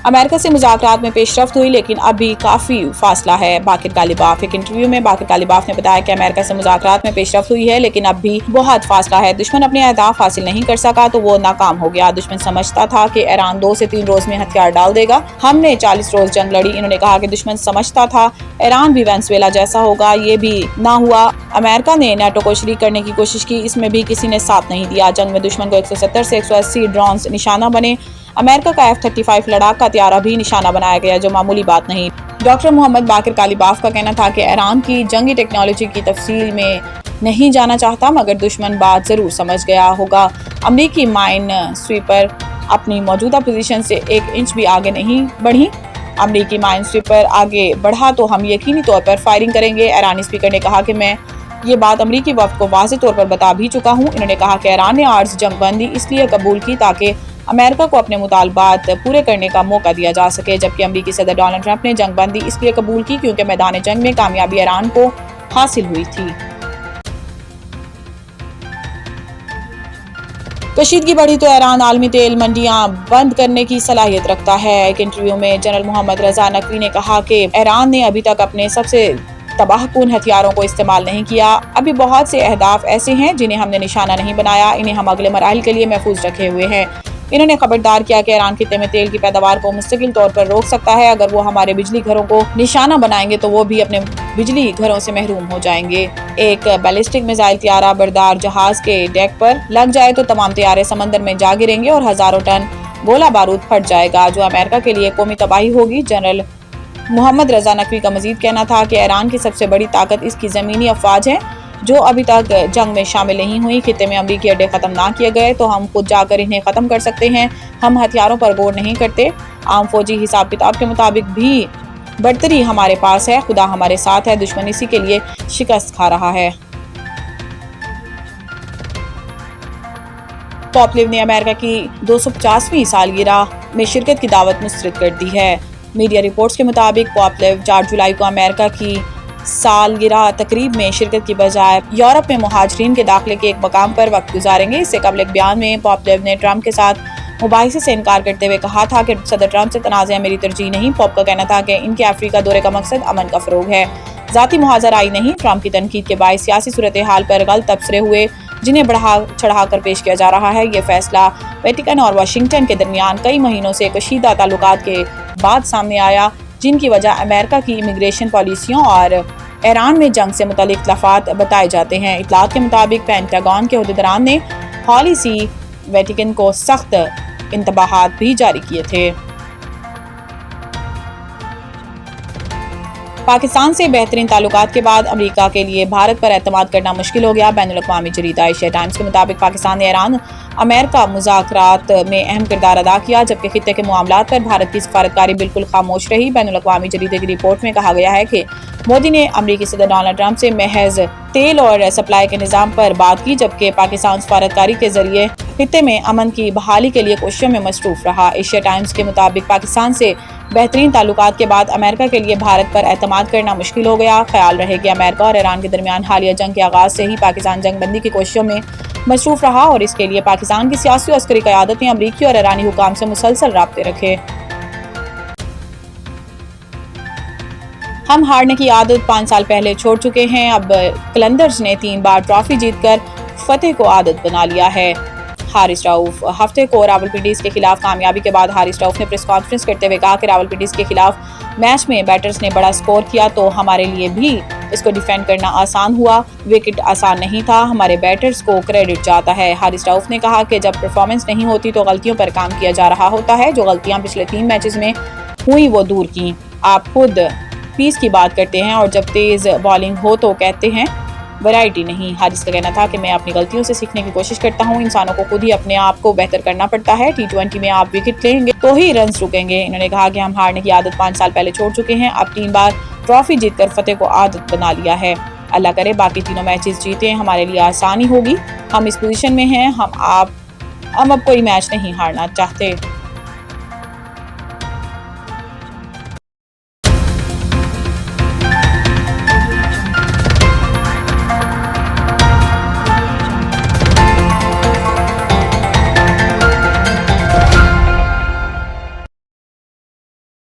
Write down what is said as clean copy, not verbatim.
America से मुज़ाकरात में पेशरफ्त हुई, लेकिन अभी काफ़ी फासला है। बाकिर कालिबाफ एक इंटरव्यू में बाकिर कालिबाफ ने बताया कि अमेरिका से मुज़ाकरात में पेशरफ्त हुई है, लेकिन अब भी बहुत फासला है। दुश्मन अपने अहदाफ हासिल नहीं कर सका तो वो नाकाम हो गया। दुश्मन समझता था कि ईरान 2 से 3 रोज में हथियार डाल देगा। हमने 40 रोज जंग लड़ी। इन्होंने कहा कि दुश्मन समझता था ईरान भी वेनेजुएला जैसा होगा, ये भी ना हुआ। अमेरिका ने नेटो को शरीक करने की कोशिश की, इसमें भी किसी ने साथ नहीं दिया। जंग में दुश्मन को 170 से 180 ड्रोन निशाना बने। अमेरिका का F-35 लड़ाका हथियार भी निशाना बनाया गया, जो मामूली बात नहीं। डॉक्टर मोहम्मद बाकिर कालिबाफ का कहना था कि ईरान की जंगी टेक्नोलॉजी की तफसील में नहीं जाना चाहता, मगर दुश्मन बात जरूर समझ गया होगा। अमरीकी माइन स्वीपर अपनी मौजूदा पोजीशन से 1 इंच भी आगे नहीं बढ़ी। अमरीकी माइन स्वीपर आगे बढ़ा तो हम यकीनी तौर पर फायरिंग करेंगे। ईरानी स्पीकर ने कहा कि मैं ये बात अमरीकी वफ्द को वाज़ेह तौर पर बता भी चुका हूँ। इन्होंने कहा कि ईरान ने आर्ज जंगबंदी इसलिए कबूल की ताकि अमेरिका को अपने मुतालबात पूरे करने का मौका दिया जा सके, जबकि अमरीकी सदर डोनाल्ड ट्रंप ने जंगबंदी इसलिए कबूल की क्योंकि मैदान जंग में कामयाबी ईरान को हासिल हुई थी। कशीदगी बढ़ी तो ईरान आलमी तेल मंडियां बंद करने की सलाहियत रखता है। एक इंटरव्यू में जनरल मोहम्मद रजा नकवी ने कहा कि ईरान ने अभी तक अपने सबसे तबाहकुन हथियारों को इस्तेमाल नहीं किया। अभी बहुत से अहदाफ ऐसे हैं जिन्हें हमने निशाना नहीं बनाया, इन्हें हम अगले मराहिल के लिए महफूज रखे हुए हैं। इन्होंने खबरदार किया कि ईरान खित्ते में तेल की पैदावार को मुस्तकिल तौर पर रोक सकता है। अगर वो हमारे बिजली घरों को निशाना बनाएंगे तो वो भी अपने बिजली घरों से महरूम हो जाएंगे। एक बैलिस्टिक मिसाइल त्यारा बरदार जहाज के डेक पर लग जाए तो तमाम त्यारे समंदर में जा गिरेंगे और हजारों टन गोला बारूद फट जाएगा, जो अमेरिका के लिए कौमी तबाही होगी। जनरल मोहम्मद रजा नकवी का मजीद कहना था कि ईरान की सबसे बड़ी ताकत इसकी ज़मीनी अफवाज है, जो अभी तक जंग में शामिल नहीं हुई। खित्ते में अमरीकी अड्डे खत्म ना किए गए तो हम खुद जाकर इन्हें खत्म कर सकते हैं। हम हथियारों पर गौर नहीं करते। आम फौजी हिसाब किताब के मुताबिक भी बढ़तरी हमारे पास है। खुदा हमारे साथ है, दुश्मन इसी के लिए शिकस्त खा रहा है। पॉपलिव ने अमेरिका की 250वीं सालगिरह में शिरकत की दावत मुस्तरद कर दी है। मीडिया रिपोर्ट्स के मुताबिक पॉपलिव 4 जुलाई को अमेरिका की सालगिरह तकरीब में शिरकत की बजाय यूरोप में मुहाजिरीन के दाखिले के एक मकाम पर वक्त गुजारेंगे। इससे कबल एक बयान में पॉपलिव ने ट्रंप के साथ मुबाहिसे से इनकार करते हुए कहा था कि सदर ट्रंप से तनाज़ा मेरी तरजीह नहीं। पॉप का कहना था कि इनके अफ्रीका दौरे का मकसद अमन का फरोग है, ज़ाती मुहाजराई नहीं। ट्रंप की तनकीद के बायस सियासी सूरत हाल पर गलत तबसरे हुए, जिन्हें बढ़ा चढ़ा कर पेश किया जा रहा है। ये फैसला वेटिकन और वाशिंगटन के दरमियान कई महीनों से कशीदा ताल्लुकात के बाद सामने आया, जिनकी वजह अमेरिका की इमिग्रेशन पॉलिसियों और ईरान में जंग से मुतालिक इख्तलाफात बताए जाते हैं। इतलात के मुताबिक पेंटागन के अहदेदारान ने हॉली सी वेटिकन को सख्त इंतबाहात भी जारी किए थे। पाकिस्तान से बेहतरीन ताल्लुकात के बाद अमेरिका के लिए भारत पर एतमाद करना मुश्किल हो गया। बैनुल-अक़वामी जरीदा एशिया टाइम्स के मुताबिक पाकिस्तान ने ईरान अमेरिका मुज़ाकरात में अहम किरदार अदा किया, जबकि खित्ते के मामलात पर भारत की सफारतकारी बिल्कुल खामोश रही। बैनुल-अक़वामी जरीदे की रिपोर्ट में कहा गया है कि मोदी ने अमरीकी सदर डोनाल्ड ट्रंप से महज तेल और सप्लाई के निज़ाम पर बात की, जबकि पाकिस्तान सफारतकारी के जरिए खित्ते में अमन की बहाली के लिए कोशिशों में मसरूफ रहा। एशिया टाइम्स के मुताबिक पाकिस्तान से बेहतरीन ताल्लुकात के बाद अमेरिका के लिए भारत पर एतमाद करना मुश्किल हो गया। ख्याल रहे कि अमेरिका और ईरान के दरमियान हालिया जंग के आगाज से ही पाकिस्तान जंगबंदी की कोशिशों में मसरूफ रहा और इसके लिए पाकिस्तान की सियासी और अस्करी क़यादत ने अमरीकी और ईरानी हुकाम से मुसलसल राब्ते रखे। हम हारने की आदत 5 साल पहले छोड़ चुके हैं। अब कलंदर्स ने 3 बार ट्रॉफी जीतकर फतेह को आदत बना लिया है। हारिस राउफ हफ्ते को रावलपिंडीज के खिलाफ कामयाबी के बाद हारिस राउफ ने प्रेस कॉन्फ्रेंस करते हुए कहा कि रावलपिंडीज के खिलाफ मैच में बैटर्स ने बड़ा स्कोर किया तो हमारे लिए भी इसको डिफेंड करना आसान हुआ। विकेट आसान नहीं था, हमारे बैटर्स को क्रेडिट जाता है। हारिस राउफ ने कहा कि जब परफॉर्मेंस नहीं होती तो गलतियों पर काम किया जा रहा होता है। जो गलतियां पिछले 3 मैचेस में हुई वो दूर की। आप खुद पीस की बात करते हैं और जब तेज बॉलिंग हो तो कहते हैं वैरायटी नहीं। हारिस का कहना था कि मैं अपनी गलतियों से सीखने की कोशिश करता हूं। इंसानों को खुद ही अपने आप को बेहतर करना पड़ता है। T20 में आप विकेट लेंगे तो ही रन रुकेंगे। इन्होंने कहा कि हम हारने की आदत 5 साल पहले छोड़ चुके हैं। अब 3 बार ट्रॉफी जीतकर फतेह को आदत बना लिया है। अल्लाह करे बाकी तीनों मैचेस जीते, हमारे लिए आसानी होगी। हम इस पोजीशन में हैं, हम अब कोई मैच नहीं हारना चाहते।